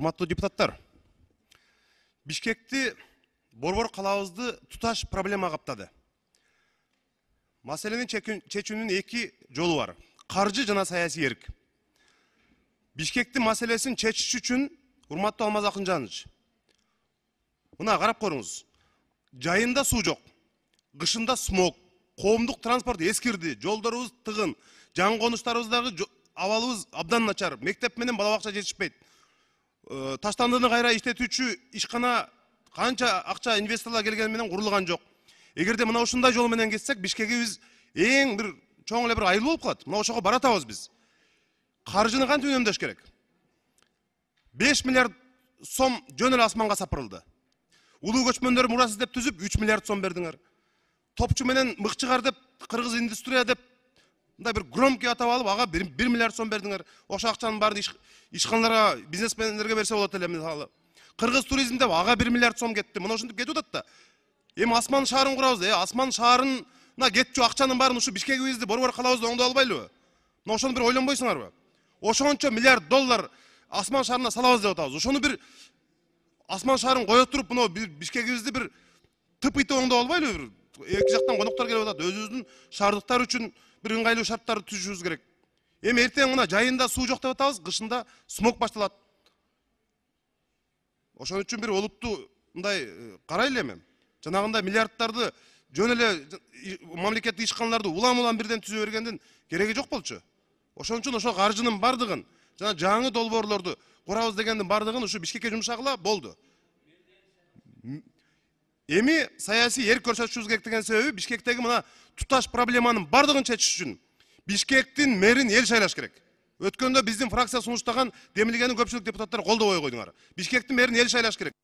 Урматтуу депутаттар, Бишкекти борбор калабызды туташ проблема каптады. Маселенин чечүүнүн эки жолу бар. Каржы жана саясий эрк. Бишкектин маселесин чечиш үчүн, урматтуу Алмаз Акынжанович, мына карап көрүңүз. Жайында суу жок, кышында смог, коомдук транспорт эскирди, жолдорубуз тыгын, жан конуштарыбыздагы абалыбыз абдан начар, мектеп менен бала бакча жетишпейт. Таштандыны кайра иштетүүчү ишкана канча акча инвесторлор келгени менен курулган жок. Эгерде мына ушундай жол менен кетсек, Бишкегибиз эң бир чоң эле бир айыл болуп калат. Мына ошого баратабыз биз. Каржыны кантип үнөмдөш керек? 5 миллиард сом жөн эле асманга сапырылды. Улуу көчмөндөр мурасы деп түзүп 3 миллиард сом бердиңер. Топчу менен мыкчыгар деп, кыргыз индустрия деп мындай бир громкий атап алып, ага 1 миллиард сом бердиңер. Ошо акчанын баарын ишканаларга, бизнесмендерге берсе болот эле мисалы. Кыргыз туризм деп ага 1 миллиард сом кетти. Мына ушинтип кетип атат да. Эми асман шаарын курабыз. Асман шаарына кетчү акчанын баарын ушу Бишкегибизди борбор калабызды оңдой албайлыбы? Мына ошону бир ойлонбойсуңарбы? Ошончо миллиард доллар асман шаарына салабыз деп атабыз. Ошону бир асман шаарын кое туруп, мына Бишкегибизди бир тыпыйты оңдой албайлыбы? Эки жактан коноктор келип атат. Өзүбүздүн шаардыктар үчүн бир ыңгайлуу шарттарды түзүшүбүз керек. Эми эртең мына жайында суу жок деп атабыз, кышында смог башталат. Ошон үчүн бир олуттуу мындай карайлы эми. Жанагындай миллиардтарды жөн эле мамлекеттик ишканаларды улам бирден түзө бергендин кереги жок болчу. Ошон үчүн ошо каржынын бардыгын, жана жаңы долбоорлорду курабыз дегендин бардыгын ушу Бишкекке жумшагыла болду. Эми саясий эрк көрсөтүшүбүз керек деген себеби Бишкектеги мына туташ проблеманын бардыгын чечиш үчүн Бишкектин мэрин эл шайлаш керек. Өткөндө биздин фракция сунуштаган демилгени көпчүлүк депутаттар колдобой койдуңар. Бишкектин мэрин эл шайлаш керек.